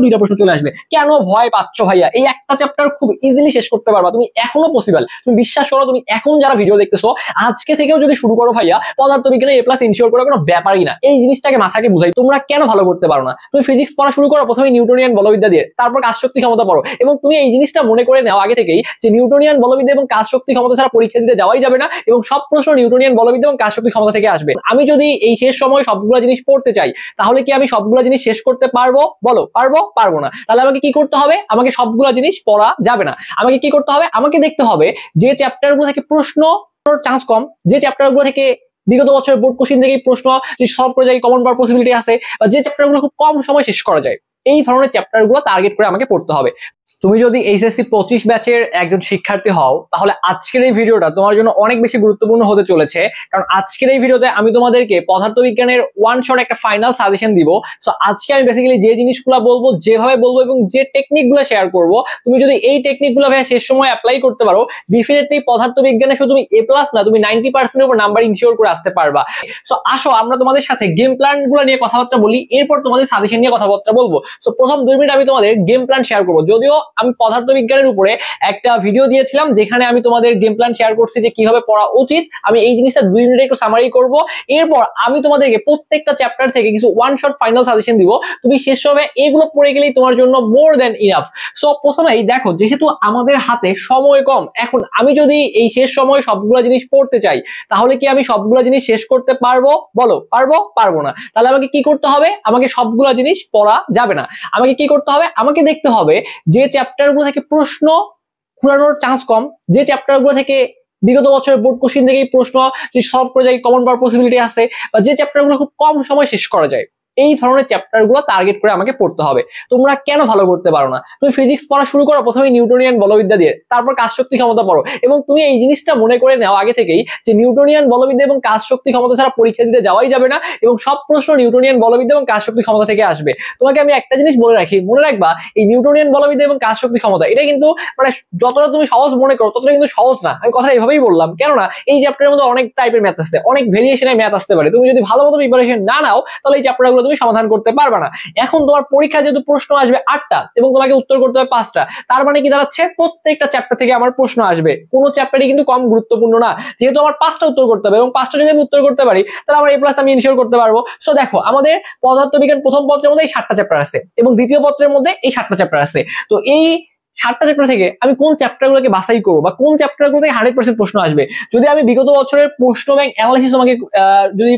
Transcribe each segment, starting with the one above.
দুইটা প্রশ্ন চলে আসবে। কেন ভয় পাচ্ছ ভাইয়া? এই একটা চ্যাপ্টার খুব ইজিলি শেষ করতে পারবা তুমি, এখনো পসিবল। তুমি বিশ্বাস করো, তুমি এখন যারা ভিডিও দেখতেছো আজকে থেকেও যদি শুরু করো ভাইয়া, পদার্থবিজ্ঞানে এ প্লাস ইনশিওর করার কোনো ব্যাপারই না। এই জিনিসটাকে মাথাকে বুঝাই তোমরা কেন ভালো করতে পারো না। তুমি ফিজিক্স পড়া শুরু করো প্রথমে নিউটনিয়ান বলবিদ্যা দিয়ে, তারপর কাজ শক্তি ক্ষমতা পড়ো, এবং তুমি এই জিনিসটা মনে করে নাও আগে থেকেই যে নিউটনিয়ান বলবিদ্যা এবং কাজ শক্তি ক্ষমতা ছাড়া পরীক্ষা দিতে যাওয়াই যাবে না, এবং সব প্রশ্ন নিউটনিয়ান বলবিদ্যা এবং কাজ শক্তি ক্ষমতা থেকে আসবে। আমি যদি এই শেষ সময় সবগুলো জিনিস পড়তে চাই, তাহলে কি আমি সবগুলো জিনিস শেষ করতে পারবো? বলো, পারবো? পারবো না। তাহলে আমাকে কি করতে হবে? আমাকে সবগুলো জিনিস পড়া যাবে না। আমাকে কি করতে হবে? আমাকে দেখতে হবে যে চ্যাপ্টারগুলো থেকে প্রশ্ন চান্স কম, যে চ্যাপ্টারগুলো থেকে বিগত বছরের বোর্ড কোশ্চেন থেকে প্রশ্ন সলভ করে যায়, কমন পাওয়ার পসিবিলিটি আছে, বা যে চ্যাপ্টারগুলো খুব কম সময় শেষ করা যায়, এই ধরনের চ্যাপ্টারগুলো টার্গেট করে আমাকে পড়তে হবে। তুমি যদি এইচএসসি 25 ব্যাচের একজন শিক্ষার্থী হও, তাহলে আজকের এই ভিডিওটা তোমার জন্য অনেক বেশি গুরুত্বপূর্ণ হতে চলেছে। কারণ আজকের এই ভিডিওতে আমি তোমাদেরকে পদার্থবিজ্ঞানের ওয়ান শট একটা ফাইনাল সাজেশন দিব। সো আজকে আমি বেসিক্যালি যে জিনিসগুলো বলবো, যেভাবে বলবো এবং যে টেকনিকগুলো শেয়ার করব, তুমি যদি এই টেকনিকগুলো ভাইয়া শেষ সময় অ্যাপ্লাই করতে পারো, ডেফিনেটলি পদার্থবিজ্ঞানে শুধু তুমি এ প্লাস না, তুমি 90% এর উপর নাম্বার ইনশিওর করে আসতে পারবা। সো আসো আমরা তোমাদের সাথে গেম প্ল্যান গুলো নিয়ে কথাবার্তা বলি, এরপর তোমাদের সাজেশন নিয়ে কথাবার্তা বলবো। সো প্রথম 2 মিনিট আমি তোমাদের গেম প্ল্যান শেয়ার করবো। যদিও আমি পদার্থবিজ্ঞানের উপরে একটা ভিডিও দিয়েছিলাম যেখানে আমি তোমাদের গেম প্ল্যান শেয়ার করছি যে কিভাবে পড়া উচিত, আমি এই জিনিসটা 2 মিনিটে একটু সামারি করব। এরপর আমি তোমাদেরকে প্রত্যেকটা চ্যাপ্টার থেকে কিছু ওয়ান শট ফাইনাল সাজেশন দিব। তুমি শেষ সময় এগুলো পড়ে গেলেই তোমার জন্য মোর দেন ইনাফ। সো প্রথমেই দেখো, যেহেতু আমাদের হাতে সময় কম, এখন আমি যদি এই শেষ সময় সবগুলো জিনিস পড়তে চাই, তাহলে কি আমি সবগুলো জিনিস শেষ করতে পারবো? বলো, পারবো? পারবো না। তাহলে আমাকে কি করতে হবে? আমাকে সবগুলো জিনিস পড়া যাবে না। আমাকে কি করতে হবে? আমাকে দেখতে হবে যে চ্যাপ্টারগুলো থেকে প্রশ্ন ঘুরানোর চান্স কম, যে চ্যাপ্টারগুলো থেকে বিগত বছরের বোর্ড কোশ্চেন থেকে প্রশ্ন সলভ করে যায়, কমন পাওয়ার পসিবিলিটি আছে, বা যে চ্যাপ্টারগুলো খুব কম সময় শেষ করা যায়, এই ধরনের চ্যাপ্টারগুলো টার্গেট করে আমাকে পড়তে হবে। তোমরা কেন ভালো করতে পারো না? তুমি ফিজিক্স পড়া শুরু করো প্রথমে নিউটনিয়ান বলবিদ্যা দিয়ে, তারপর কাজ শক্তি ক্ষমতা পড়ো, এবং তুমি এই জিনিসটা মনে করে নাও আগে থেকেই যে নিউটনিয়ান বলবিদ্যা এবং কাজ শক্তি ক্ষমতা ছাড়া পরীক্ষা দিতে যাওয়াই যাবে না, এবং সব প্রশ্ন নিউটনিয়ান বলবিদ্যা এবং কাজ শক্তি ক্ষমতা থেকে আসবে। তোমাকে আমি একটা জিনিস বলে রাখি, মনে রাখবা এই নিউটনিয়ান বলবিদ্যা এবং কাজ শক্তি ক্ষমতা, এটা কিন্তু মানে যতটা তুমি সহজ মনে করো ততটা কিন্তু সহজ না। আমি কথা এইভাবেই বললাম, কেননা এই চ্যাপ্টারের মধ্যে অনেক টাইপের ম্যাথ আসছে, অনেক ভেরিয়েশনের ম্যাথ আসতে পারে। তুমি যদি ভালো মতো প্রিপারেশন না নাও, তাহলে এই চ্যাপ্টারগুলো তুমি সমাধান করতে পারবে না। এখন তোমার পরীক্ষা যেহেতু প্রশ্ন আসবে 8টা এবং তোমাকে উত্তর করতে হবে 5টা, তার মানে কি দাঁড়াচ্ছে? প্রত্যেকটা চ্যাপ্টার থেকে আমার প্রশ্ন আসবে, কোনো চ্যাপ্টারই কিন্তু কম গুরুত্বপূর্ণ না। যেহেতু আমার 5টা উত্তর করতে হবে, এবং 5টা যদি আমি উত্তর করতে পারি, তাহলে আমার এ প্লাস আমি ইনশিওর করতে পারবো। সো দেখো, আমাদের পদার্থবিজ্ঞান প্রথম পত্রের মধ্যে এই 7টা চ্যাপ্টার আছে, এবং দ্বিতীয় পত্রের মধ্যে এই 7টা চ্যাপ্টার আছে। তো এই 7টা চ্যাপ্টার থেকে আমি কোন চ্যাপ্টারগুলোকে বাছাই করবো, বা কোন চ্যাপ্টারগুলো থেকে 100% প্রশ্ন আসবে? যদি আমি বিগত বছরের প্রশ্ন ব্যাংক অ্যানালাইসিস তোমাকে যদি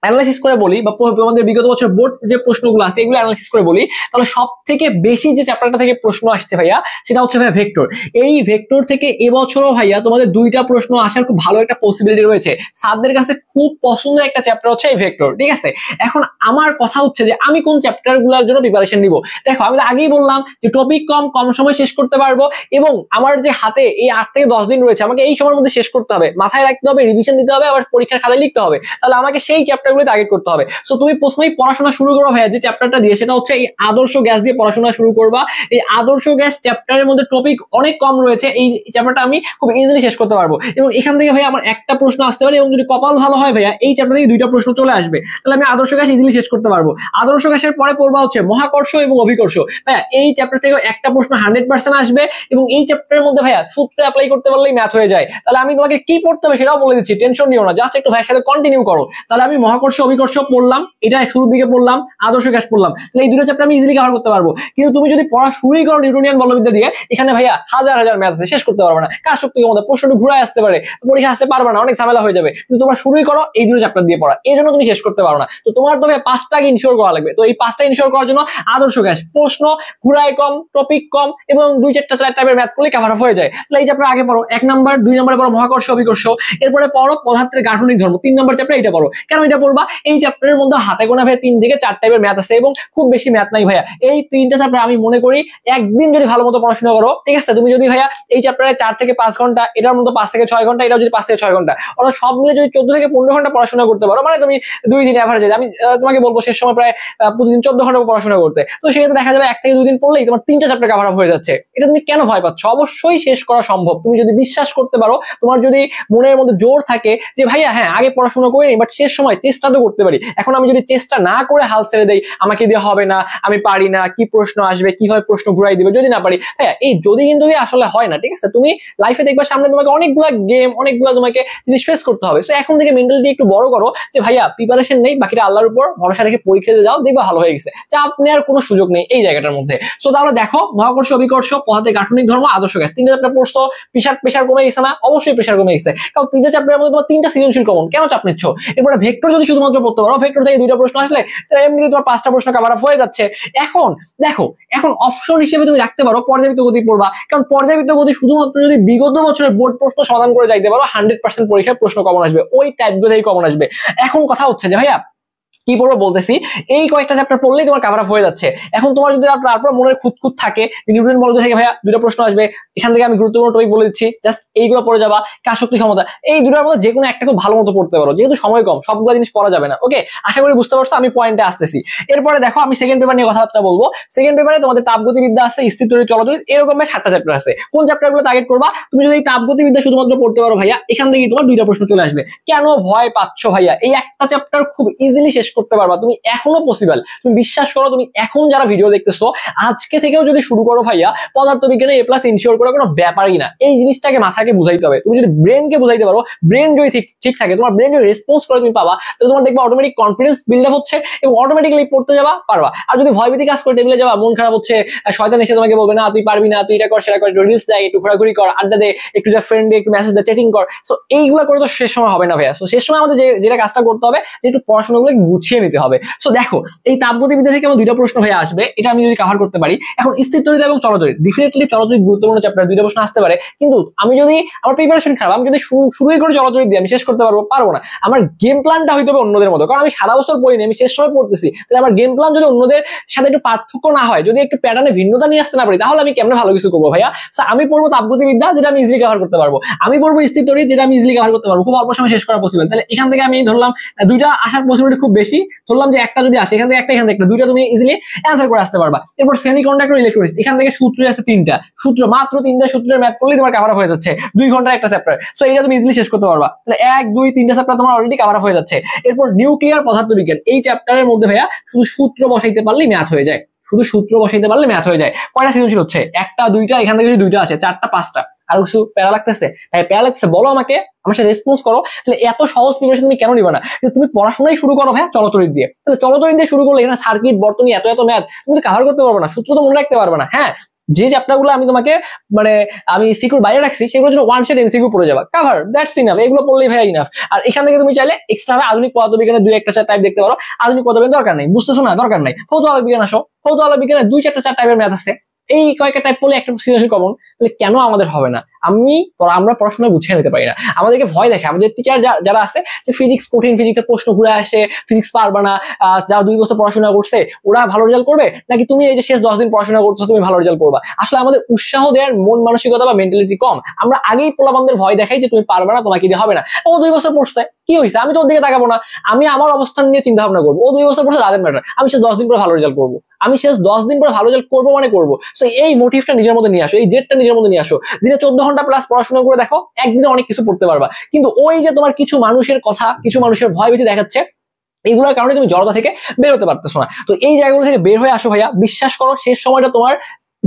অ্যানালাইসিস করে বলি, বা আমাদের বিগত বছর বোর্ড যে প্রশ্নগুলো আছে এগুলো অ্যানালাইসিস করে বলি, তাহলে সব থেকে বেশি যে চ্যাপ্টারটা থেকে প্রশ্ন আসছে ভাইয়া, সেটা হচ্ছে ভাইয়া ভেক্টর। এই ভেক্টর থেকে এবছরও ভাইয়া তোমাদের 2টা প্রশ্ন আসার খুব ভালো একটা পসিবিলিটি রয়েছে। স্যারদের কাছে খুব পছন্দের একটা চ্যাপ্টার হচ্ছে এই ভেক্টর, ঠিক আছে? এখন আমার কথা হচ্ছে যে আমি কোন চ্যাপ্টারগুলোর জন্য প্রিপারেশন নিব। দেখো, আমি তো আগেই বললাম যে টপিক কম, কম সময় শেষ করতে পারবো, এবং আমার যে হাতে এই 8 থেকে 10 দিন রয়েছে, আমাকে এই সময়ের মধ্যে শেষ করতে হবে, মাথায় রাখতে হবে, রিভিশন দিতে হবে, আবার পরীক্ষার খাতায় লিখতে হবে। তাহলে আমাকে সেই চ্যাপ্টার টার্গেট করতে হবে। সো তুমি প্রথমেই পড়াশোনা শুরু করো ভাইয়া যে চ্যাপ্টারটা দিয়ে, সেটা হচ্ছে এই আদর্শ গ্যাস দিয়ে পড়াশোনা শুরু করবা। এই আদর্শ গ্যাস চ্যাপ্টারের মধ্যে টপিক অনেক কম রয়েছে, এই চ্যাপ্টারটা আমি খুব ইজিলি শেষ করতে পারবো, এবং এখান থেকে ভাইয়া আমার একটা প্রশ্ন আসতে পারে, এবং যদি কপাল ভালো হয় ভাইয়া এই চ্যাপ্টার থেকে 2টা প্রশ্ন চলে আসবে, তাহলে আমি আদর্শ গ্যাস ইজিলি শেষ করতে পারবো। আদর্শ গ্যাসের পরে পড়বা হচ্ছে মহাকর্ষ এবং অভিকর্ষ। ভাইয়া এই চ্যাপ্টার থেকে একটা প্রশ্ন 100% আসবে, এবং এই চ্যাপ্টারের মধ্যে ভাইয়া সূত্র অ্যাপ্লাই করতে পারলেই ম্যাথ হয়ে যায়। তাহলে আমি তোমাকে কি পড়তে হবে সেটাও বলে দিচ্ছি, টেনশন নিও না, জাস্ট একটু ভাইয়ের সাথে কন্টিনিউ করো। তাহলে আমি মহাকর্ষ অভিকর্ষ পড়লাম, এটা শুরুর দিকে পড়লাম, আদর্শ গ্যাস পড়লাম, তাহলে এই 2টা চ্যাপ্টার আমি ইজিলি কভার করতে পারবো। কিন্তু তুমি যদি পড়া শুরুই করো নিউটনিয়ান বলবিদ্যা দিয়ে, এখানে ভাইয়া হাজার হাজার ম্যাথ আছে, শেষ করতে পারবে না। কাজ শক্তি ক্ষমতা প্রশ্নটা ঘুরে আসতে পারে, পরীক্ষা আসতে পারবে না, অনেক ঝামেলা হয়ে যাবে। কিন্তু তোমরা শুরুই করো এই 2টা চ্যাপ্টার দিয়ে পড়া, এই জন্য তুমি শেষ করতে পারো না। তো তোমার তো 5টাকে ইনশিওর করা লাগবে। তো এই 5টা ইনশিওর করার জন্য আদর্শ গ্যাস প্রশ্ন ঘুরায় কম, টপিক কম, এবং 2-4টা টাইপের ম্যাথ করলে কভার আপ হয়ে যায়। তাহলে এই চ্যাপ্টার আগে পড়ো 1 নাম্বার, 2 নম্বরে পড়ো মহাকর্ষ অভিকর্ষ, এরপরে পড়ো পদার্থের গাঠনিক ধর্ম, 3 নম্বর চ্যাপ্টার এটা পড়ো। কেন এটা পড়বা? এই চ্যাপ্টারের মধ্যে হাতে গোনা ভাই 3 থেকে 4 টাইপের ম্যাথ আছে, এবং খুব বেশি ম্যাথ নাই ভাইয়া। এই 3টা চ্যাপ্টার আমি মনে করি একদিন যদি ভালো মতো পড়াশোনা করো, ঠিক আছে, তুমি যদি ভাইয়া এই চ্যাপ্টারে 4 থেকে 5 ঘন্টা, এটার মতো 5 থেকে 6 ঘন্টা, এটাও যদি 5 থেকে 6 ঘন্টা, অর্থাৎ সব মিলে যদি 14 থেকে 15 ঘন্টা পড়াশোনা করতে পারো, মানে তুমি 2 দিন এভারেজে, আমি তোমাকে বলবো শেষ সময় প্রায় প্রতিদিন 14 ঘন্টা পড়াশোনা করতে, তো সেক্ষেত্রে দেখা যাবে 1 থেকে 2 দিন পড়লেই তোমার 3টা চ্যাপ্টার কভার আপ হয়ে যাচ্ছে। এটা তুমি কেন ভয় পাচ্ছ? অবশ্যই শেষ করা সম্ভব, তুমি যদি বিশ্বাস করতে পারো, তোমার যদি মনের মধ্যে জোর থাকে যে ভাইয়া হ্যাঁ আগে পড়াশোনা করে নি, বাট শেষ সময় চেষ্টা তো করতে পারি। এখন আমি যদি চেষ্টা না করে হাল ছেড়ে দেই, আমাকে দিয়ে হবে না, আমি পারি না, কি প্রশ্ন আসবে, কিভাবে প্রশ্ন ঘুরাই দিবে, যদি না পারি, হ্যাঁ এই যদি কিন্তু আসলে হয় না, ঠিক আছে? তুমি লাইফে দেখবা সামনে তোমাকে অনেকগুলা গেম, অনেকগুলা তোমাকে জিনিস ফেস করতে হবে। সো এখন থেকে মেন্টালিটি একটু বড় করো যে ভাইয়া প্রিপারেশন নেই, বাকিটা আল্লাহর উপর ভরসা রেখে পরীক্ষা দিয়ে যাও, দেখবা ভালো হয়ে গেছে। চাপ নেওয়ার কোনো সুযোগ নেই এই জায়গাটার মধ্যে। সো তাহলে দেখো, মহাকর্ষ, অভিকর্ষ, পদার্থে গাঠনিক ধর্ম, আদর্শ গ্যাস, তিনটা চ্যাপ্টার পড়ছো, প্রেশার কমে গেছে না? অবশ্যই প্রেশার কমে গেছে, কারণ তিনটা চ্যাপ্টারের মধ্যে তোমার তিনটা সৃজনশীল কমন, কেন চাপ নিচ্ছ? এরপরে ভেক্টর যদি শুধুমাত্র পড়তে পারো, ভেক্টর থেকে দুইটা প্রশ্ন আসলে এমনি তোমার 5টা প্রশ্ন কভার আপ হয়ে যাচ্ছে। এখন দেখো, এখন অপশন হিসেবে তুমি রাখতে পারো পর্যাবৃত্ত গতি পড়বা, কারণ পর্যাবৃত্ত গতি শুধুমাত্র যদি বিগত বছরের বোর্ড প্রশ্ন সমাধান করে যাইতে পারো, 100% পরীক্ষায় প্রশ্ন কমন আসবে, ওই টাইপগুলো থেকে কমন আসবে। এখন কথা হচ্ছে যে ভাইয়া কি পড়বো বলতেছি, এই কয়েকটা চ্যাপ্টার পড়লেই তোমার কভার আপ হয়ে যাচ্ছে। এখন তোমার যদি তারপর মনের খুঁতখুঁত থাকে যে নিউটন বল থেকে ভাইয়া দুটো প্রশ্ন আসবে, এখান থেকে আমি গুরুত্বপূর্ণ টপিক বলে দিচ্ছি, জাস্ট এইগুলো পড়ে যাবা। কাজ শক্তি ক্ষমতা, এই দুটোর মধ্যে যে কোনো একটা খুব ভালো মতো পড়তে পারো, যেহেতু সময় কম সবগুলো জিনিস পড়া যাবে না। ওকে, আশা করি বুঝতে পারছো, আমি পয়েন্টে আসতেছি। এরপরে দেখো, আমি সেকেন্ড পেপার নিয়ে কথাবার্তা বলবো। সেকেন্ড পেপারে তোমাদের তাপগতিবিদ্যা আছে, স্থিরতড়িৎ, চলতড়িৎ, এরকম 7টা চ্যাপ্টার আছে। কোন চ্যাপ্টারগুলো টার্গেট করবা? তুমি যদি এই তাপগতিবিদ্যা শুধুমাত্র পড়তে পারো ভাইয়া, এখান থেকে তোমার দুইটা প্রশ্ন চলে আসবে। কেন ভয় পাচ্ছ ভাইয়া? এই একটা চ্যাপ্টার খুব ইজিলি শেষ করতে পারবা তুমি, এখনো পসিবল। তুমি বিশ্বাস করো, তুমি এখন যারা ভিডিও দেখতেছো আজকে থেকেও যদি শুরু করো ভাইয়া, পদার্থবিজ্ঞানে এ প্লাস ইনশিওর করা কোনো ব্যাপারই না। এই জিনিসটাকে মাথাকে বুঝাইতে হবে। তুমি যদি ব্রেনকে বুঝাইতে পারো, ব্রেন যদি ঠিক থাকে, তোমার ব্রেন যদি রেসপন্স করে তুমি পাবা, তাহলে তোমার দেখবা অটোমেটিক কনফিডেন্স বিল্ড আপ হচ্ছে এবং অটোমেটিক্যালি পড়তে যাবা পারবা। আর যদি ভয়ভীতি কাজ করে টেবিলে যাবা, মন খারাপ হচ্ছে, শয়তান এসে তোমাকে বলবে না তুই পারবি না, তুই এটা কর সেটা কর, একটু রিলস দেয়, একটু ঘোরাঘুরি কর, আড্ডা দে, একটু যা ফ্রেন্ডে একটু মেসেজ দে, চ্যাটিং কর, সো এইগুলো করে তো শেষ সময় হবে না ভাইয়া। সো শেষ সময় আমাদের যেটা কাজটা করতে হবে, যে একটু পড়াশোনাগুলো গুছিয়ে নিতে হবে। সো দেখো, এই তাপগতিবিদ্যা থেকে আমার দুইটা প্রশ্ন ভাইয়া আসবে, এটা আমি যদি কভার করতে পারি। এখন স্থিরতড়িৎ এবং চলতড়িৎ, ডেফিনেটলি চলতড়িৎ গুরুত্বপূর্ণ চ্যাপ্টার, দুইটা প্রশ্ন আসতে পারে। কিন্তু আমি যদি আমার প্রিপারেশন খারাপ, আমি যদি শুরুই করে চলতড়িৎ দিয়ে আমি শেষ করতে পারবো না। আমার গেম প্ল্যানটা হইতে হবে অন্যদের মতো, কারণ আমি সারা বছর পড়িনি, আমি শেষ সময় পড়তেছি। তাহলে আমার গেম প্ল্যান যদি অন্যদের সাথে একটু পার্থক্য না হয়, যদি একটু প্যাটার্নে ভিন্নতা নিয়ে আসতে না পারি, তাহলে আমি কেমনে ভালো কিছু করবো ভাইয়া? আমি পড়বো তাপগতিবিদ্যা, যেটা আমি ইজিলি কভার করতে পারবো। আমি পড়বো স্থিরতড়িৎ, যেটা আমি ইজিলি কভার করতে পারবো, খুব অল্প সময় শেষ করা পসিবল। তাহলে এখান থেকে আমি ধরলাম দুইটা আসার পসিবিলিটি খুব বেশি, ধরলাম যে একটা যদি আসে, এখান থেকে এখান থেকে একটা, দুইটা তুমি ইজিলি অ্যান্সার করে আসতে পারবা। এরপর সেমিকন্ডাক্টর, ইলেকট্রনিক্স, এখান থেকে সূত্র আছে 3টা সূত্র, মাত্র 3টা সূত্রের ম্যাথ করলেই তোমার কভার আপ হয়ে যাচ্ছে 2 ঘন্টার একটা চ্যাপ্টার। সো এটা তুমি ইজিলি শেষ করতে পারবা। তাহলে 1, 2, 3টা চ্যাপ্টার তোমার অলরেডি কভার আপ হয়ে যাচ্ছে। এরপর নিউক্লিয়ার পদার্থবিজ্ঞান, এই চ্যাপ্টারের মধ্যে ভাইয়া শুধু সূত্র বসাইতে পারলেই ম্যাথ হয়ে যায়, শুধু সূত্র বসাইতে পারলে ম্যাথ হয়ে যায়। কয়টা সৃজনশীল হচ্ছে? 1টা 2টা, এখান থেকে যদি 2টা আসে, 4টা 5টা। আর কিছু প্যারা লাগতেছে ভাই? প্যারা লাগতেছে বলো আমাকে, আমার সাথে রেসপন্স করো। তাহলে এত সহজ প্রিপারেশন তুমি কেন নিবা না? তুমি পড়াশোনাই শুরু করো ভাই চলতড়িৎ দিয়ে। তাহলে চলতড়িৎ দিয়ে শুরু করলে এখানে সার্কিট, বর্তনী, এত ম্যাথ তুমি তো কভার করতে পারবে না, সূত্র তো মনে রাখতে পারবে না। হ্যাঁ, যে চ্যাপ্টার গুলো আমি তোমাকে আমি সিকিউর বাইরে রাখছি, সেগুলো জন্য ওয়ান শেড এমসিকিউ পড়ে যাবা, কভার, দ্যাটস ইনাফ। এগুলো পড়লেই ভাই ইনাফ। আর এখান থেকে তুমি চাইলে এক্সট্রা ভাবে আধুনিক পদার্থবিজ্ঞানের 2-1টা টাইপ দেখতে পারো। আধুনিক পদার্থবিজ্ঞান দরকার নেই, বুঝতেছো না, দরকার নাই। ভৌত আলোক বিজ্ঞান আসো, ভৌত আলোক বিজ্ঞানের 2-4টা টাইপের ম্যাথ আছে, এই কয়েকটা টাইপ পড়লে একটা সৃজনশীল কমন। তাহলে কেন আমাদের হবে না? আমরা পড়াশোনা গুছিয়ে নিতে পারি না, আমাদেরকে ভয় দেখে আমাদের টিচার যারা আছে, যে ফিজিক্স কঠিন, ফিজিক্সের প্রশ্ন ঘুরে আসে, ফিজিক্স পারবা না, যারা 2 বছর পড়াশোনা করছে ওরা ভালো রেজাল্ট করবে, নাকি তুমি এই যে শেষ 10 দিন পড়াশোনা করছো তুমি ভালো রেজাল্ট করবা? আসলে আমাদের উৎসাহ দেওয়ার মন মানসিকতা বা মেন্টালিটি কম। আমরা আগেই পোলাপানদের ভয় দেখাই যে তুমি পারবে না, তোমাকে দিয়ে হবে না। ও 2 বছর পড়ছে, কি হয়েছে? আমি তো ওর দিকে তাকাবো না, আমি আমার অবস্থান নিয়ে চিন্তা ভাবনা করবো। ও 2 বছর পড়ছে, রাজের ম্যাটার, আমি শেষ 10 দিন পরে ভালো রেজাল্ট করবো, আমি শেষ 10 দিন পরে ভালো রেজাল্ট করবো মানে করবো। সো এই মোটিভটা নিজের মধ্যে নিয়ে আসো, এই জেদটা নিজের মধ্যে নিয়ে আসো। দিনে 14 ঘন্টা প্লাস পড়াশোনা করে দেখো, একদিনে অনেক কিছু পড়তে পারবা। কিন্তু ওই যে তোমার কিছু মানুষের কথা, কিছু মানুষের ভয় বেশি দেখাচ্ছে, এগুলোর কারণে তুমি জড়তা থেকে বের হতে পারতেছো না। তো এই জায়গাগুলো থেকে বের হয়ে আসো ভাইয়া। বিশ্বাস করো, শেষ সময়টা তোমার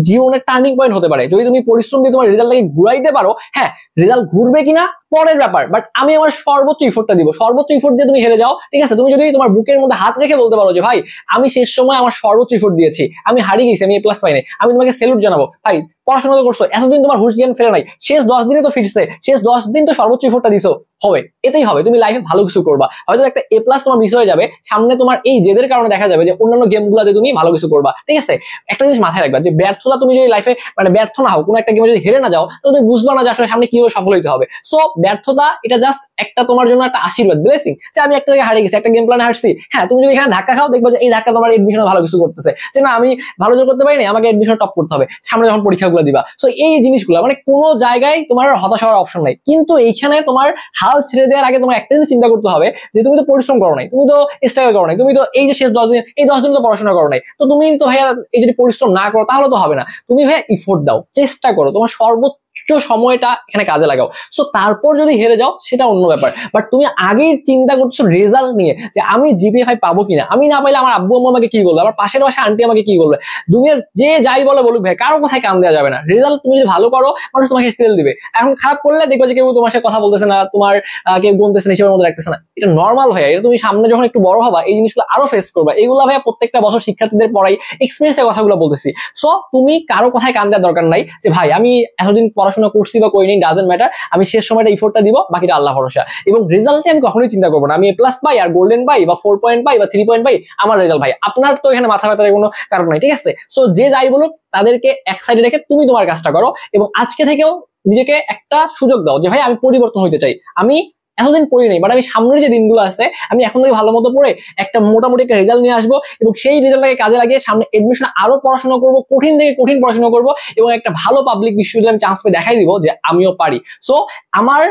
জীবনের টার্নিং পয়েন্ট হতে পারে। যদি তুমি পরিশ্রম দিয়ে তোমার রেজাল্টটাকে ঘুরাইতে পারো, হ্যাঁ রেজাল্ট ঘুরবে কিনা পরের ব্যাপার, বাট আমি আমার সর্বোচ্চ ইফোর্টটা দিব। সর্বোচ্চ ইফোর্ট দিয়ে তুমি হেরে যাও, ঠিক আছে, তুমি যদি তোমার বুকের মধ্যে হাত রেখে বলতে পারো যে ভাই আমি শেষ সময় আমার সর্বোচ্চ ইফোর্ট দিয়েছি, আমি হারিয়ে গেছি, আমি এ প্লাস পাই নাই, আমি তোমাকে স্যালুট জানাবো। ভাই পড়াশোনা তো করছো, এতদিন তোমার হুশ জ্ঞান ফেরে নাই, শেষ 10 দিনে তো ফিরছে, শেষ 10 দিন তো সর্বোচ্চ ইফোর্টটা দিছো, হবে, এতেই হবে, তুমি লাইফে ভালো কিছু করবা। হয়তো একটা এ প্লাস তোমার মিস হয়ে যাবে, সামনে তোমার এই জেদের কারণে দেখা যাবে যে অন্যান্য গেমগুলোতে তুমি ভালো কিছু করবা, ঠিক আছে। একটা জিনিস মাথায় রাখবা, যে ব্যর্থতা তুমি যদি লাইফে ব্যর্থ না হও, কোনো একটা গেমে যদি হেরে না যাও, তাহলে তুমি বুঝবা না যে আসলে সামনে কিভাবে সফল হইতে হবে। সো ব্যর্থতা এটা জাস্ট একটা তোমার জন্য একটা আশীর্বাদ, ব্লেসিং, যে আমি একটা জায়গায় হারিয়ে গেছি, একটা গেম প্ল্যানে হারছি। হ্যাঁ, তুমি যদি এখানে ধাক্কা খাও, দেখবা যে এই ধাক্কা তোমার এডমিশনে ভালো কিছু করতেছে, যে না আমি ভালো কিছু করতে পারিনি, আমাকে এডমিশন টপ করতে হবে সামনে যখন পরীক্ষাগুলো দিবা। সো এই জিনিসগুলো কোনো জায়গায় তোমার হতাশ হওয়ার অপশন নাই। কিন্তু এইখানে তোমার হাল ছেড়ে দেওয়ার আগে তোমার একটা জিনিস চিন্তা করতে হবে, যে তুমি তো পরিশ্রম করো নাই, তুমি তো স্ট্রাগল করো নাই, তুমি তো এই যে শেষ 10 দিন, এই 10 দিন তো পড়াশোনা করো নাই, তো তুমি তো ভাইয়া এই যদি পরিশ্রম না করো তাহলে তো হবে না। তুমি ভাইয়া ইফোর্ট দাও, চেষ্টা করো, তোমার সর্বোচ্চ সময়টা এখানে কাজে লাগাও। সো তারপর যদি হেরে যাও সেটা অন্য ব্যাপার, বাট তুমি আগেই চিন্তা করছো রেজাল্ট নিয়ে যে আমি জিপিএ 5 পাবো কিনা, আমি না পাইলে আমার আব্বু আম্মু আমাকে কি বলবে, আমার পাশের বাসা আন্টি আমাকে কি বলবে, দুনিয়ার যে যাই বলে বলুক ভাই, কারো কথায় কান দেওয়া যাবে না। রেজাল্ট তুমি যদি ভালো করো মানুষ তোমাকে স্টিল দিবে, এখন খারাপ করলে দেখবে যে কেউ তোমার সাথে কথা বলতেছে না, তোমার কেউ বলতেছে না, হিসেবের মধ্যে রাখতেছে না, এটা নর্মাল ভাইয়া। এটা তুমি সামনে যখন একটু বড় হবা এই জিনিসগুলো আরো ফেস করবা। এইগুলো ভাইয়া প্রত্যেকটা বছর শিক্ষার্থীদের পড়াই এক্সপিরিয়েন্সের কথাগুলো বলতেছি। সো তুমি কারো কথায় কান দেওয়ার দরকার নাই যে ভাই আমি এতদিন পড়াশোনা করছি বা করিনি, ডাজেন্ট ম্যাটার, আমি শেষ সময়টা ইফোর্টটা দিব, বাকিটা আল্লাহ ভরসা। এবং রেজাল্টে আমি কখনোই চিন্তা করবো না আমি A+ পাই আর গোল্ডেন পাই বা 4 পয়েন্ট পাই বা 3 পয়েন্ট পাই, আমার রেজাল্ট ভাই। আপনার তো এখানে মাথা ব্যথার কোনো কারণ নাই, ঠিক আছে? সো যে যাই বলুক তাদেরকে এক সাইডে রেখে তুমি তোমার কাজটা করো, এবং আজকে থেকেও নিজেকে একটা সুযোগ দাও যে ভাই আমি পরিবর্তন হইতে চাই। আমি এতদিন পড়ি নাই, বাট আমি সামনের যে দিনগুলো আছে আমি এখন থেকে ভালো মতো পড়ে একটা মোটামুটি একটা রেজাল্ট নিয়ে আসবো, এবং সেই রেজাল্টটাকে কাজে লাগিয়ে সামনে এডমিশন আরো পড়াশোনা করবো, কঠিন থেকে কঠিন পড়াশোনা করবো, এবং একটা ভালো পাবলিক বিশ্ববিদ্যালয়ে আমি চান্স পেয়ে দেখাই দিব যে আমিও পারি। সো আমার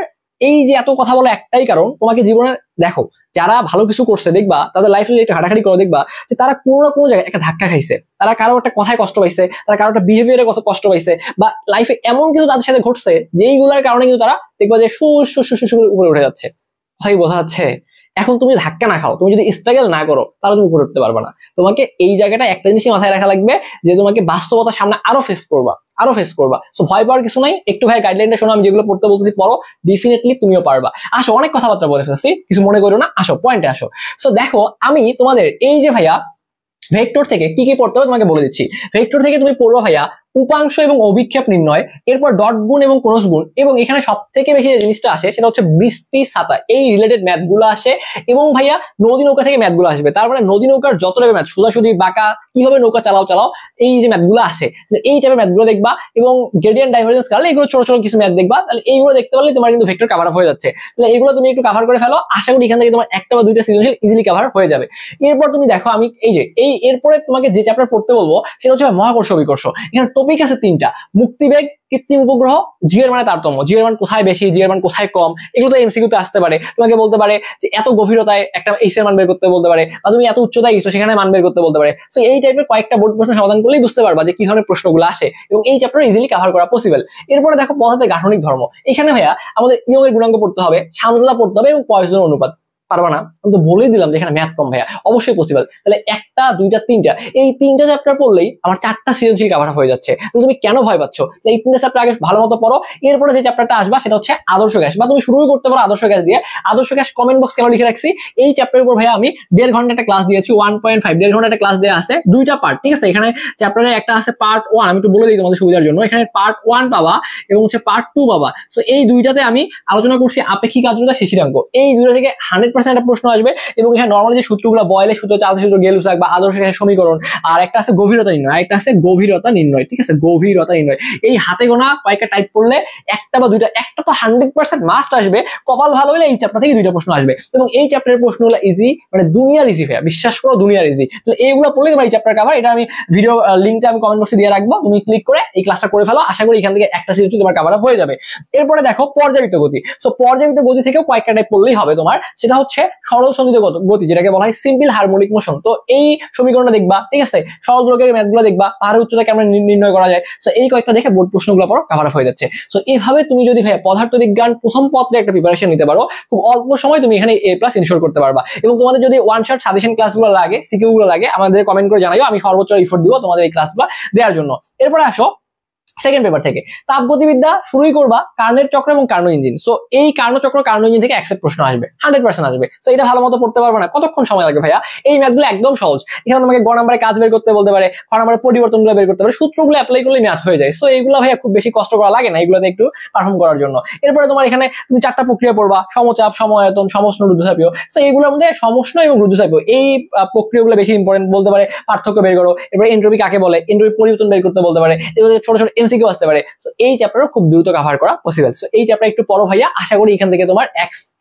এই যে এত কথা বলা একটাই কারণ, তোমাকে জীবনে দেখো যারা ভালো কিছু করছে দেখবা তাদের লাইফে একটু হাঁটাহাঁটি করে দেখবা যে তারা কোনো না কোনো জায়গায় একটা ধাক্কা খাইছে, তারা কারো একটা কথায় কষ্ট পাইছে, তারা কারো একটা বিহেভিয়ারে কষ্ট পাইছে, বা লাইফে এমন কিছু তাদের সাথে ঘটছে যেইগুলোর কারণে কিন্তু তারা দেখবা যে উপরে উঠে যাচ্ছে। কথাই বোঝা যাচ্ছে? এখন তুমি ধাক্কা না খাও, তুমি যদি স্ট্রাগল না করো তাহলে তুমি উপরে উঠতে পারবে না। তোমাকে এই জায়গাটা একটা জিনিসই মাথায় রাখা লাগবে যে তোমাকে বাস্তবতার সামনে আরো ফেস করবা। সো ভয় পাওয়ার কিছু নাই, একটু ভাই গাইডলাইনটা শোনো, আমি যেগুলো পড়তে বলতেছি পড়ো, ডেফিনেটলি তুমিও পারবা। আসো, অনেক কথাবার্তা বলে ফেলছি, কিছু মনে করো না, আসো পয়েন্টে আসো। সো দেখো আমি তোমাদের এই যে ভাইয়া ভেক্টর থেকে কি কি পড়তে হবে তোমাকে বলে দিচ্ছি। ভেক্টর থেকে তুমি পড়বা ভাইয়া উপাংশ এবং অভিক্ষেপ নির্ণয়, এরপর ডট গুণ এবং ক্রস গুণ, এবং এখানে সব থেকে বেশি যে জিনিসটা আসে সেটা হচ্ছে বৃষ্টি ছাতা, এই রিলেটেড ম্যাথ গুলো আসে। এবং ভাইয়া নদী নৌকা থেকে ম্যাথ গুলো আসবে, তার মানে নদী নৌকার যত টাইপের ম্যাথ, সোজাসুজি বাঁকা, কিভাবে নৌকা চালাও, এই যে ম্যাথ গুলো আসে, এই টাইপের ম্যাথ গুলো দেখবা। এবং গ্রেডিয়েন্ট ডাইভারজেন্স কারণে এগুলো ছোট ছোট কিছু ম্যাথ দেখবা, তাহলে এইগুলো দেখতে পারলে তোমার কিন্তু ভেক্টর কভার আপ হয়ে যাচ্ছে। তাহলে এগুলো তুমি একটু কভার করে ফেলো, আশা করি এখান থেকে তোমার একটা বা দুইটা সৃজনশীল ইজিলি কভার হয়ে যাবে। এরপর তুমি দেখো আমি এরপরে তোমাকে যে চ্যাপ্টার পড়তে বলবো সেটা হচ্ছে মহাকর্ষ বিকর্ষ। এখানে টপিক আছে 3টা: মুক্তিবেগ, কৃত্রিম উপগ্রহ, জি এর মানে তারতম্য, জি এর মান কোথায় বেশি, জি এর মান কোথায় কম, এগুলো তো এমসিকিউ তে আসতে পারে। তোমাকে বলতে পারে যে এত গভীরতায় একটা এইচ এর মান বের করতে বলতে পারে, বা তুমি এত উচ্চতায় গেছো সেখানে মান বের করতে বলতে পারে। সো এই টাইপের কয়েকটা বোর্ড প্রশ্ন সমাধান করলেই বুঝতে পারবা যে কি ধরনের প্রশ্নগুলো আসে, এবং এই চ্যাপ্টার ইজিলি কভার করা পসিবল। এরপরে দেখো পদার্থের গাঠনিক ধর্ম, এখানে ভাইয়া আমাদের ইয়ং এর গুণাঙ্ক পড়তে হবে, সান্দ্রতা পড়তে হবে, এবং পয়সন অনুপাত। পারবা না? আমি তো বলেই দিলাম যে এখানে ম্যাথ কম ভাইয়া, অবশ্যই পসিবল। তাহলে একটা, দুইটা, তিনটা, এই 3টা চ্যাপ্টার পড়লেই আমার 4টা সৃজনশীল কভার হয়ে যাচ্ছে। তো তুমি কেন ভয় পাচ্ছ? এই 3টা চ্যাপ্টার আগে ভালো মতো পড়ো, এরপরে যে চ্যাপ্টারটা আসবা সেটা হচ্ছে আদর্শ গ্যাস, বা তুমি শুরুই করতে পারো আদর্শ গ্যাস দিয়ে। আদর্শ গ্যাস কমেন্ট বক্স কেন লিখে রাখছি, এই চ্যাপ্টারের উপর ভাইয়া আমি 1.5 ঘন্টা একটা ক্লাস দিয়েছি, 1.5 1.5 ঘন্টা একটা ক্লাস দেওয়া আছে, 2টা পার্ট, ঠিক আছে? এখানে চ্যাপ্টারে একটা আছে পার্ট 1, আমি একটু বলে দিই তোমাদের সুবিধার জন্য। এখানে পার্ট 1 পাবা এবং হচ্ছে পার্ট 2 পাবা। তো এই দুইটাতে আমি আলোচনা করছি আপেক্ষিক আর্দ্রতা, শিশিরাঙ্ক, এই দুইটা থেকে 100% একটা প্রশ্ন আসবে। এবং এখানে নর্মালি যে সূত্রগুলো, বয়েলের সূত্র, চার্লসের সূত্র, গেলুসাক বা আদর্শ গ্যাসের সমীকরণ, আর একটা আছে গভীরতা নির্ণয়, আর একটা আছে গভীরতা নির্ণয়, ঠিক আছে? গভীরতা নির্ণয়, এই হাতে গোনা কয়েকটা টাইপ করলে একটা বা দুইটা, একটা তো 100% মাস্ট আসবে। কপাল ভালো হলে এই চ্যাপ্টার থেকে 2টা প্রশ্ন আসবে, এবং এই চ্যাপ্টারের প্রশ্নগুলো ইজি, মানে দুনিয়ার ইজি ভাইয়া, বিশ্বাস করো দুনিয়ার ইজি। তাহলে এইগুলো পড়লে তোমার এই চ্যাপ্টার কভার। এটা আমি ভিডিও লিঙ্কটা আমি কমেন্ট বক্সে দিয়ে রাখবো, তুমি ক্লিক করে এই ক্লাসটা করে ফেলো, আশা করি এখান থেকে একটা সিরিজ তোমার কভার হয়ে যাবে। এরপরে দেখো পর্যাবৃত্ত গতি। সো পর্যাবৃত্ত গতি থেকেও কয়েকটা টাইপ পড়লেই হবে তোমার, সেটা হচ্ছে সরল সন্ধিত গতি, যেটাকে বলা হয় সিম্পল হারমোনিক মোশন। তো এই সমীকরণটা দেখবা, ঠিক আছে? সহজ দোলকের ম্যাথগুলো দেখবা, পাহাড়ের উচ্চতা কেমন নির্ণয় করা যায়। সো এই কয়েকটা দেখে বোর্ড প্রশ্নগুলো পড়ো, কভার হয়ে যাচ্ছে। সো এইভাবে তুমি যদি ভাইয়া পদার্থবিজ্ঞান প্রথম পত্রে একটা প্রিপারেশন নিতে পারো, খুব অল্প সময় তুমি এখানে A+ ইনশিওর করতে পারবা। এবং তোমাদের যদি ওয়ান শট সাজেশন ক্লাসগুলো লাগে, সিকিউ গুলো লাগে, আমাদের কমেন্ট করে জানাইও, আমি সর্বোচ্চ এফোর্ট দিব তোমাদের এই ক্লাসগুলো দেওয়ার জন্য। এরপরে আসো সেকেন্ড পেপার থেকে তাপগতিবিদ্যা শুরুই করবা কার্নের চক্র এবং কার্নো ইঞ্জিন। সো এই কার্নো চক্র কার্নো ইঞ্জিন থেকে অ্যাকসেপ্ট প্রশ্ন আসবে, 100% আসবে। সো এটা ভালো মতো পড়তে পারবে না, কতক্ষণ সময় লাগবে ভাইয়া? এই ম্যাথগুলো একদম সহজ। এখানে তোমাকে গ নাম্বারে কাজ বের করতে বলতে পারে, খ নাম্বারে পরিবর্তনগুলো বের করতে পারে, সূত্রগুলো অ্যাপ্লাই করলে ম্যাথ হয়ে যায়। সো এইগুলো ভাইয়া খুব বেশি কষ্ট করা লাগে না এগুলোতে একটু পারফর্ম করার জন্য। এরপরে তোমার এখানে তুমি 4টা প্রক্রিয়া পড়বা, সমচাপ, সমায়তন, সমষ্ণ, রুদ্ধচাপীয়। সো এইগুলোর মধ্যে সমষ্ণ এবং রুদ্ধচাপীয় এই প্রক্রিয়াগুলো বেশি ইম্পর্টেন্ট, বলতে পারে পার্থক্য বের করো। এরপরে এন্ট্রপি কাকে বলে, এন্ট্রপি পরিবর্তন বের করতে বলতে পারে। এগুলো ছোট ছোট এমসিকিউ আসতে পারে। এই চ্যাপ্টার খুব দ্রুত কভার করা পসিবল। সো এই চ্যাপ্টার একটু পড়ো ভাইয়া, আশা করি এখান থেকে তোমার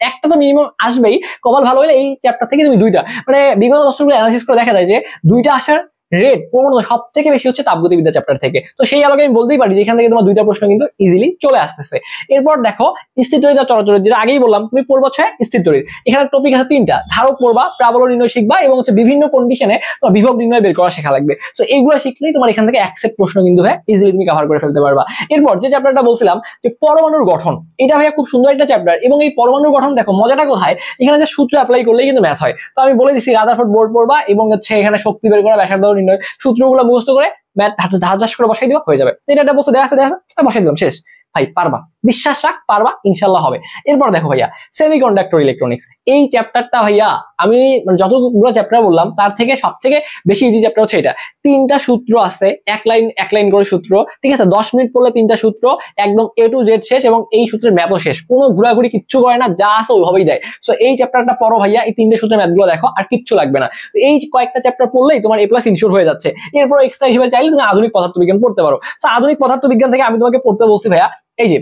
একটা তো মিনিমাম আসবেই। কপাল ভালো হলে এই চ্যাপ্টার থেকে তুমি 2টা, মানে বিগত বছরগুলো অ্যানালাইসিস করে দেখা যায় যে 2টা আসার রেট প্রবণতা সব থেকে বেশি হচ্ছে তাপগতিবিদ্যা চ্যাপ্টার থেকে। তো সেই আলোকে আমি বলতেই পারি যে এখান থেকে তোমার দুইটা প্রশ্ন কিন্তু ইজিলি চলে আসতেছে। এরপর দেখো স্থির তড়িৎ আর চলতড়িৎ, যেটা আগেই বললাম তুমি পড়বা হচ্ছে স্থির তড়িৎ। এখানে টপিক আছে তিনটা, ধারক পড়বা, প্রাবল্য নির্ণয় শিখবা এবং হচ্ছে বিভিন্ন কন্ডিশনে তোমার বিভব নির্ণয় বের করা শেখা লাগবে। তো এইগুলো শিখলেই তোমার এখান থেকে অ্যাকসেপ্ট প্রশ্ন কিন্তু ইজিলি তুমি কভার করে ফেলতে পারবা। এরপর যে চ্যাপ্টারটা বলছিলাম যে পরমাণুর গঠন, এটা ভাইয়া খুব সুন্দর একটা চ্যাপ্টার। এবং এই পরমাণুর গঠন দেখো মজাটা কোথায়, এখানে যে সূত্র অ্যাপ্লাই করলেই কিন্তু ম্যাথ হয়। তো আমি বলে দিচ্ছি রাদারফোর্ড বোর্ড পড়বা এবং হচ্ছে এখানে শক্তি বের করা, ব্যাসার্ধ নির্ণয়, সূত্রগুলো মুখস্থ করে ম্যাথ ধাস করে বসাই দিবা, হয়ে যাবে। এটা বসে দেখা আছে বসাই দিলাম, শেষ। ভাই পারবা, বিশ্বাস রাখ, পারবা, ইনশাল্লাহ হবে। এরপর দেখো ভাইয়া সেমিকন্ডাক্টর ইলেকট্রনিক্স, এই চ্যাপ্টারটা ভাইয়া আমি যতগুলো চ্যাপ্টার বললাম তার থেকে সব থেকে বেশি ইজি চ্যাপ্টার হচ্ছে এটা। তিনটা সূত্র আছে, এক লাইন করে সূত্র, ঠিক আছে? 10 মিনিট পড়লে তিনটা সূত্র, একদম A to Z শেষ, এবং এই সূত্রের ম্যাথও শেষ, কোনো ঘোরাঘুরি কিচ্ছু করে না, যা আছে ওইভাবেই দেয়। সো এই চ্যাপ্টারটা পড়ো ভাইয়া, এই তিনটে সূত্রের ম্যাথগুলো দেখো, আর কিচ্ছু লাগবে না। এই কয়েকটা চ্যাপ্টার পড়লেই তোমার A+ ইনশিওর হয়ে যাচ্ছে। এরপর এক্সট্রা হিসেবে চাইলে তুমি আধুনিক পদার্থবিজ্ঞান পড়তে পারো। তো আধুনিক পদার্থবিজ্ঞান থেকে আমি তোমাকে পড়তে বলছি ভাইয়া, এই যে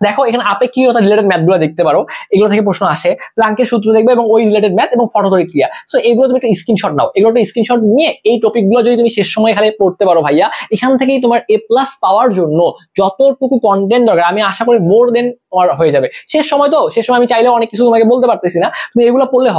দেখো এখানে আপেক্ষিকতা রিলেটেড ম্যাথ গুলো দেখতে পারো, এগুলো থেকে প্রশ্ন আসে, প্লাঙ্কের সূত্র দেখবে এবং ওই রিলেটেড ম্যাথ এবং ফটোতড়িৎ ক্রিয়া। সো এগুলো তুমি একটা স্ক্রিনশট নাও, এগুলো একটা স্ক্রিনশট নিয়ে এই টপিক গুলো যদি তুমি শেষ সময় খালি পড়তে পারো ভাইয়া, এখান থেকেই তোমার A+ পাওয়ার জন্য যতটুকু কন্টেন্ট দরকার আমি আশা করি মোর দেন তোমার হয়ে যাবে। শেষ সময় আমি চাইলে অনেক কিছু তোমাকে বলতে পারতেছি না, তুমি এগুলো পড়লে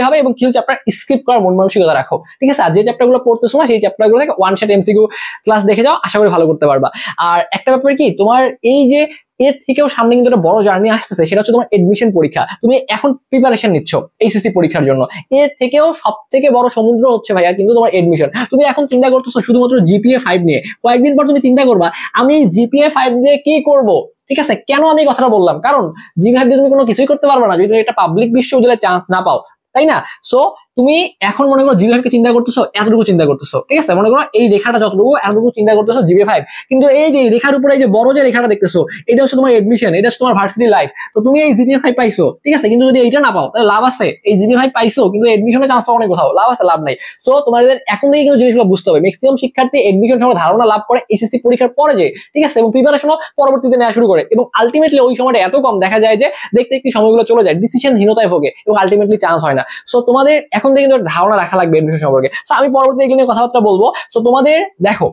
হবে, এবং কিছু চ্যাপ্টার স্কিপ করার মন মানসিকতা রাখো, ঠিক আছে? আর যে চ্যাপ্টার গুলো পড়তেছো না সেই চ্যাপ্টার গুলো থেকে ওয়ান শট MCQ ক্লাস দেখে যাও, আশা করি ভালো করতে পারবা। আর একটা ব্যাপার কি, তোমার এই যে এর থেকেও সামনে কিন্তু একটা বড় জার্নি আসতেছে, সেটা হচ্ছে তোমার এডমিশন পরীক্ষা। তুমি এখন প্রিপারেশন নিচ্ছ HSC পরীক্ষার জন্য, এর থেকেও সব থেকে বড় সমুদ্র হচ্ছে ভাইয়া কিন্তু তোমার এডমিশন। তুমি এখন চিন্তা করতেছো শুধুমাত্র GPA 5 নিয়ে, কয়েকদিন পর তুমি চিন্তা করবা আমি GPA 5 দিয়ে কি করব, ঠিক আছে? কেন আমি কথাটা বললাম, কারণ GPA 5 দিয়ে তুমি কোনো কিছুই করতে পারবে না যদি তুমি একটা পাবলিক বিশ্ববিদ্যালয়ে চান্স না পাও, তাই না? সো তুমি এখন মনে করো GPA 5 কে চিন্তা করতেছো, এতটুকু চিন্তা করতেছো, ঠিক আছে? মনে করো এই রেখাটা যতটুকু, এতটুকু চিন্তা করতেছো GPA 5, কিন্তু এই যে রেখার উপরে এই যে বড় যে রেখাটা দেখতেছো, এটা হচ্ছে তোমার এডমিশন, এটা হচ্ছে তোমার ভার্সিটি লাইফ। তো তুমি এই GPA 5 পাইছো, ঠিক আছে, কিন্তু যদি এইটা না পাও তাহলে লাভ আছে? এই GPA 5 পাইছো কিন্তু এডমিশনে চান্স পাও না, কোথাও লাভ আছে? লাভ নাই। সো তোমাদের এখন থেকে কিন্তু জিনিসগুলো বুঝতে হবে। ম্যাক্সিমাম শিক্ষার্থী এডমিশন সম্পর্কে ধারণা লাভ করে HSC পরীক্ষার পরে যে, ঠিক আছে, এবং প্রিপারেশনও পরবর্তীতে নেওয়া শুরু করে, এবং আলটিমেটলি ওই সময়টা এত কম দেখা যায় যে দেখতে দেখতে সময়গুলো চলে যায়, ডিসিশনহীনতায় ভোগে এবং আলটিমেটলি চান্স হয় না। সো তোমাদের এখন থেকে কিন্তু ধারণা রাখা লাগবে এডমিশন সম্পর্কে। সো আমি পরবর্তীতে এগুলো নিয়ে কথাবার্তা বলবো। সো তোমাদের দেখো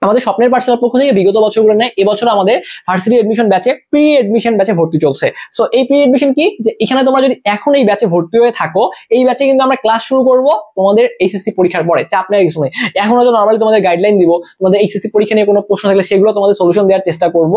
আমাদের স্বপ্নের পাঠশালার পক্ষ থেকে বিগত বছরগুলো নেয় এবছর আমাদের ভার্সিটি এডমিশন ব্যাচে প্রি এডমিশন ব্যাচে ভর্তি চলছে। সো এই প্রি এডমিশন কি, যে এখানে তোমরা যদি এখন এই ব্যাচে ভর্তি হয়ে থাকো, এই ব্যাচে কিন্তু আমরা ক্লাস শুরু করব তোমাদের HSC পরীক্ষার পরে, চাপ নেওয়ার কিছু নেই। এখন হয়তো নর্মালি তোমাদের গাইডলাইন দিব, তোমাদের HSC পরীক্ষা নিয়ে কোনো প্রশ্ন থাকলে সেগুলো তোমাদের সলিউশন দেওয়ার চেষ্টা করব,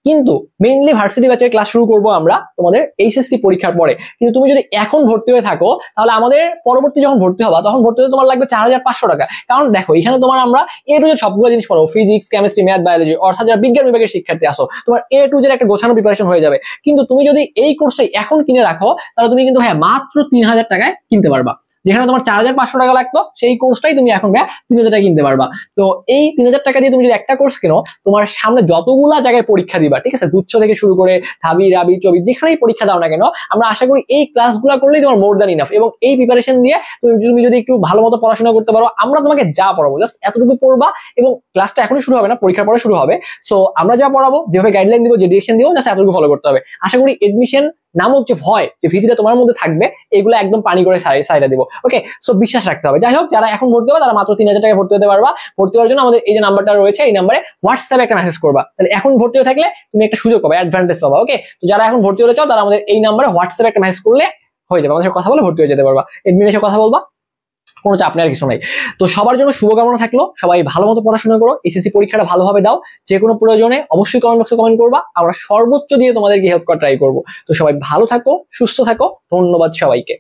কিন্তু মেইনলি ভার্সিটি ব্যাচের ক্লাস শুরু করব আমরা তোমাদের HSC পরীক্ষার পরে। কিন্তু তুমি যদি এখন ভর্তি হয়ে থাকো তাহলে আমাদের পরবর্তী যখন ভর্তি হবা তখন ভর্তি হতে তোমার লাগবে 4500 টাকা। কারণ দেখো এখানে তোমার আমরা A to Z সবগুলো জিনিস পড়াবো, ফিজিক্স, কেমিস্ট্রি, ম্যাথ, বায়োলজি, অর্থাৎ যারা বিজ্ঞান বিভাগের শিক্ষার্থী আসো, তোমার A to Z একটা গোছানো প্রিপারেশন হয়ে যাবে। কিন্তু তুমি যদি এই কোর্সটাই এখন কিনে রাখো তাহলে তুমি কিন্তু হ্যাঁ মাত্র 3000 টাকায় কিনতে পারবা। যেখানে তোমার 4500 টাকা লাগতো সেই কোর্সটাই তুমি এখন 3000 টাকা কিনতে পারবা। তো এই 3000 টাকা দিয়ে তুমি যদি একটা কোর্স কেনো, তোমার সামনে যতগুলা জায়গায় পরীক্ষা দিবা, ঠিক আছে, গুচ্ছ থেকে শুরু করে ঢাবি, রাবি, চবি, যেখানেই পরীক্ষা দাও না কেন, আমরা আশা করি এই ক্লাসগুলো করলেই তোমার মোর দ্যান ইনাফ। এবং এই প্রিপারেশন দিয়ে তুমি যদি একটু ভালো মতো পড়াশোনা করতে পারো, আমরা তোমাকে যা পড়াবো জাস্ট এতটুকু পড়বা, এবং ক্লাসটা এখনই শুরু হবে না, পরীক্ষার পরে শুরু হবে। সো আমরা যা পড়াবো, যেভাবে গাইডলাইন দিব, যে ডিরেকশন দিব, জাস্ট এতটুকু ফলো করতে হবে। আশা করি এডমিশন নামক যে ভয়, যে ভীতিটা তোমার মধ্যে থাকবে, এগুলো একদম পানি করে সাইডা দিব। ওকে, সো বিশ্বাস রাখতে হবে। যাই হোক, যারা এখন ভর্তি হবে তারা মাত্র 3000 টাকায় ভর্তি হতে পারবা। ভর্তি হওয়ার জন্য আমাদের এই যে নাম্বারটা রয়েছে, এই নাম্বারে হোয়াটসঅ্যাপে একটা মেসেজ করবা, তাহলে এখন ভর্তি হয়ে থাকলে তুমি একটা সুযোগ পাবে, অ্যাডভান্টেজ পাবা। ওকে, তো যারা এখন ভর্তি হতে চাও তারা আমাদের এই নাম্বারে হোয়াটসঅ্যাপে একটা মেসেজ করলে হয়ে যাবে, আমাদের সাথে কথা বলে ভর্তি হয়ে যেতে পারবা, এডমিনের সাথে কথা বলবা, কোনো চাপ নেওয়ার কিছু নাই। তো সবার জন্য শুভকামনা থাকলো, সবাই ভালো মতো পড়াশোনা করো, HSC পরীক্ষাটা ভালোভাবে দাও। যে কোনো প্রয়োজনে অবশ্যই কমেন্ট বক্সে কমেন্ট করবা, আমরা সর্বোচ্চ দিয়ে তোমাদেরকে হেল্প করা ট্রাই করবো। তো সবাই ভালো থাকো, সুস্থ থাকো, ধন্যবাদ সবাইকে।